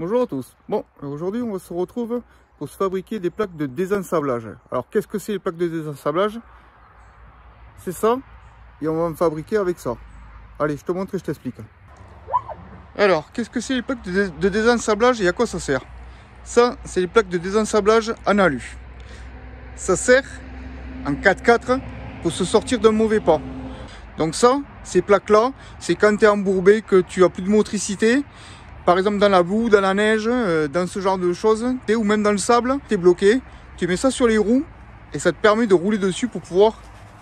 Bonjour à tous. Bon, aujourd'hui on se retrouve pour se fabriquer des plaques de désensablage. Alors qu'est-ce que c'est les plaques de désensablage? C'est ça, et on va en fabriquer avec ça. Allez, je te montre et je t'explique. Alors, qu'est-ce que c'est les plaques de désensablage et à quoi ça sert? Ça, c'est les plaques de désensablage en alu. Ça sert en 4x4 pour se sortir d'un mauvais pas. Donc ça, ces plaques-là, c'est quand tu es embourbé, que tu as plus de motricité. Par exemple dans la boue, dans la neige, dans ce genre de choses, ou même dans le sable, tu es bloqué. Tu mets ça sur les roues et ça te permet de rouler dessus pour pouvoir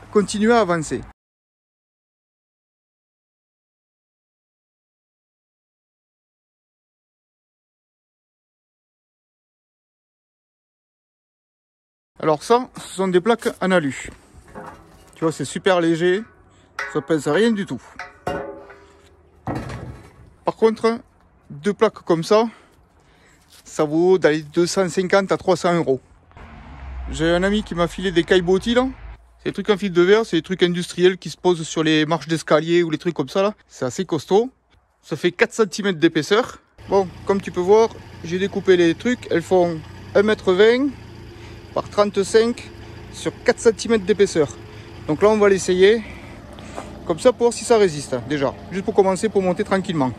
continuer à avancer. Alors ça, ce sont des plaques en alu. Tu vois, c'est super léger, ça pèse rien du tout. Par contre, deux plaques comme ça vaut d'aller 250 à 300 euros. J'ai un ami qui m'a filé des caillebotis là. C'est des trucs en fil de verre, c'est des trucs industriels qui se posent sur les marches d'escalier ou les trucs comme ça là. C'est assez costaud. Ça fait 4 cm d'épaisseur. Bon, comme tu peux voir, j'ai découpé les trucs. Elles font 1,20 m par 35 sur 4 cm d'épaisseur. Donc là, on va l'essayer. Comme ça, pour voir si ça résiste déjà. Juste pour commencer, pour monter tranquillement.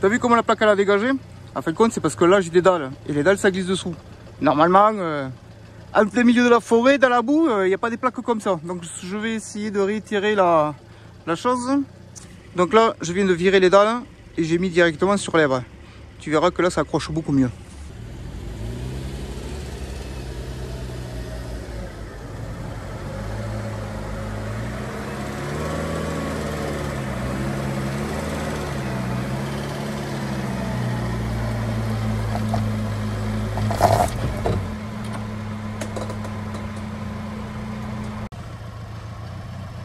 T'as vu comment la plaque elle a dégagé? En fin de compte, c'est parce que là j'ai des dalles et les dalles ça glisse dessous. Normalement, en plein milieu de la forêt, dans la boue, il n'y a pas des plaques comme ça. Donc je vais essayer de retirer la chose. Donc là, je viens de virer les dalles et j'ai mis directement sur l'èvre. Tu verras que là ça accroche beaucoup mieux.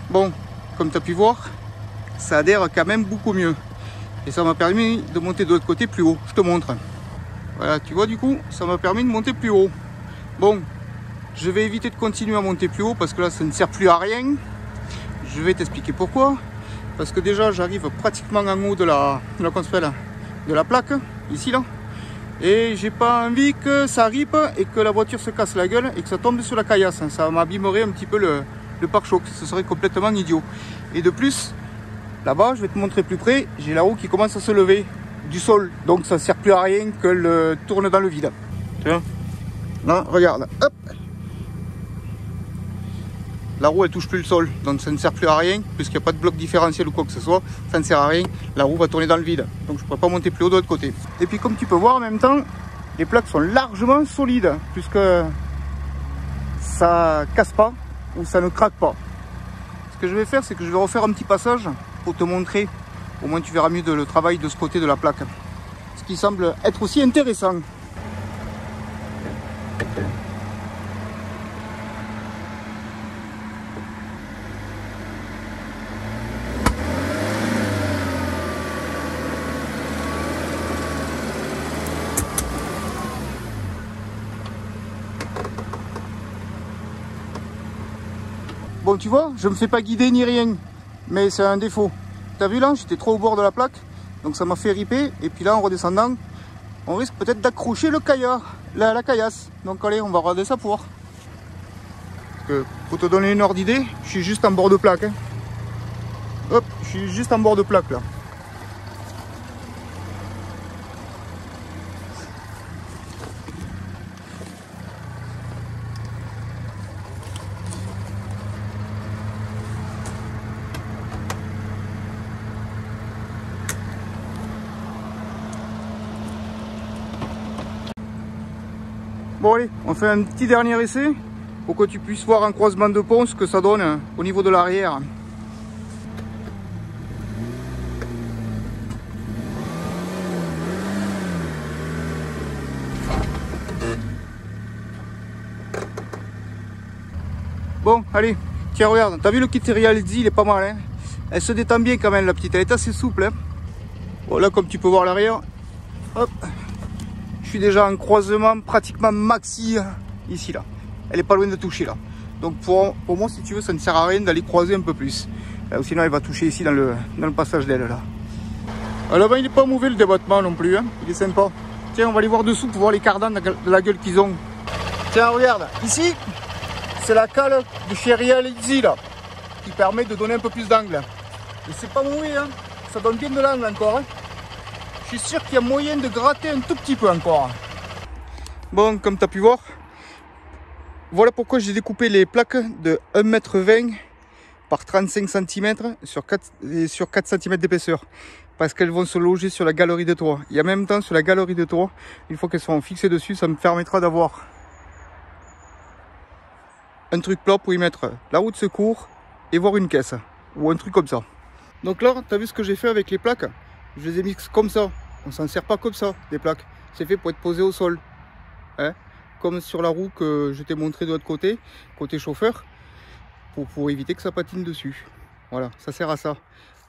Bon, comme tu as pu voir, ça adhère quand même beaucoup mieux. Et ça m'a permis de monter de l'autre côté plus haut. Je te montre. Voilà, tu vois du coup, ça m'a permis de monter plus haut. Bon, je vais éviter de continuer à monter plus haut parce que là, ça ne sert plus à rien. Je vais t'expliquer pourquoi. Parce que déjà, j'arrive pratiquement en haut de la plaque, ici là. Et j'ai pas envie que ça ripe et que la voiture se casse la gueule et que ça tombe sur la caillasse. Ça m'abîmerait un petit peu le pare-choc, ce serait complètement idiot. Et de plus, là-bas, je vais te montrer plus près, j'ai la roue qui commence à se lever du sol. Donc ça ne sert plus à rien que le tourne dans le vide. Tiens, là, regarde, hop. La roue, elle touche plus le sol, donc ça ne sert plus à rien, puisqu'il n'y a pas de bloc différentiel ou quoi que ce soit, ça ne sert à rien, la roue va tourner dans le vide. Donc je ne pourrais pas monter plus haut de l'autre côté. Et puis comme tu peux voir en même temps, les plaques sont largement solides, puisque ça casse pas, ou ça ne craque pas. Ce que je vais faire, c'est que je vais refaire un petit passage pour te montrer. Au moins tu verras mieux le travail de ce côté de la plaque. Ce qui semble être aussi intéressant. Bon, tu vois, je me fais pas guider ni rien, mais c'est un défaut. T'as vu là, j'étais trop au bord de la plaque, donc ça m'a fait riper. Et puis là, en redescendant, on risque peut-être d'accrocher le caillard, la caillasse. Donc allez, on va regarder ça pour voir. Parce que, pour te donner une ordre d'idée, je suis juste en bord de plaque. Hein. Hop, je suis juste en bord de plaque là. Bon allez, on fait un petit dernier essai pour que tu puisses voir un croisement de pont ce que ça donne au niveau de l'arrière. Bon, allez, tiens, regarde, t'as vu le kit Reality, il est pas mal, hein. Elle se détend bien quand même, la petite, elle est assez souple, hein. Bon, là, comme tu peux voir l'arrière, hop, je suis déjà en croisement pratiquement maxi, ici, là. Elle est pas loin de toucher, là. Donc, pour moi, si tu veux, ça ne sert à rien d'aller croiser un peu plus. Sinon, elle va toucher ici dans le passage d'aile, là. À l'avant, il n'est pas mauvais, le débattement, non plus, hein. Il est sympa. Tiens, on va aller voir dessous pour voir les cardans de la gueule qu'ils ont. Tiens, regarde, ici, c'est la cale de chez Reality, là, qui permet de donner un peu plus d'angle. Et c'est pas mauvais, hein. Ça donne bien de l'angle encore, hein. Je suis sûr qu'il y a moyen de gratter un tout petit peu encore. Bon, comme tu as pu voir, voilà pourquoi j'ai découpé les plaques de 1,20 m par 35 cm sur 4 cm d'épaisseur. Parce qu'elles vont se loger sur la galerie de toit. Et en même temps, sur la galerie de toit, une fois qu'elles seront fixées dessus, ça me permettra d'avoir un truc plat pour y mettre la roue de secours et voir une caisse. Ou un truc comme ça. Donc là, tu as vu ce que j'ai fait avec les plaques? Je les ai mis comme ça. On s'en sert pas comme ça, des plaques. C'est fait pour être posé au sol. Hein, comme sur la roue que je t'ai montré de l'autre côté, côté chauffeur, pour éviter que ça patine dessus. Voilà, ça sert à ça.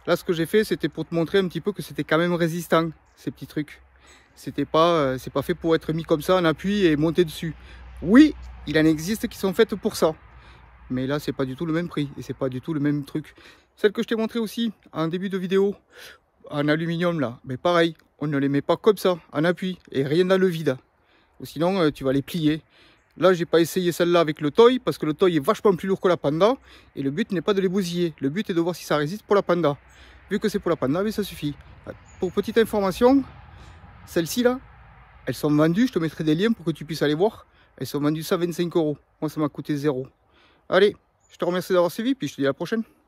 Là, ce que j'ai fait, c'était pour te montrer un petit peu que c'était quand même résistant, ces petits trucs. C'est pas fait pour être mis comme ça en appui et monter dessus. Oui, il en existe qui sont faites pour ça. Mais là, c'est pas du tout le même prix et c'est pas du tout le même truc. Celle que je t'ai montré aussi en début de vidéo, en aluminium là, mais pareil, on ne les met pas comme ça, en appui, et rien dans le vide. Ou sinon, tu vas les plier. Là, j'ai pas essayé celle-là avec le toy, parce que le toy est vachement plus lourd que la Panda, et le but n'est pas de les bousiller. Le but est de voir si ça résiste pour la Panda. Vu que c'est pour la Panda, mais ça suffit. Pour petite information, celles-ci là, elles sont vendues, je te mettrai des liens pour que tu puisses aller voir. Elles sont vendues 125 €. Moi, ça m'a coûté 0. Allez, je te remercie d'avoir suivi, puis je te dis à la prochaine.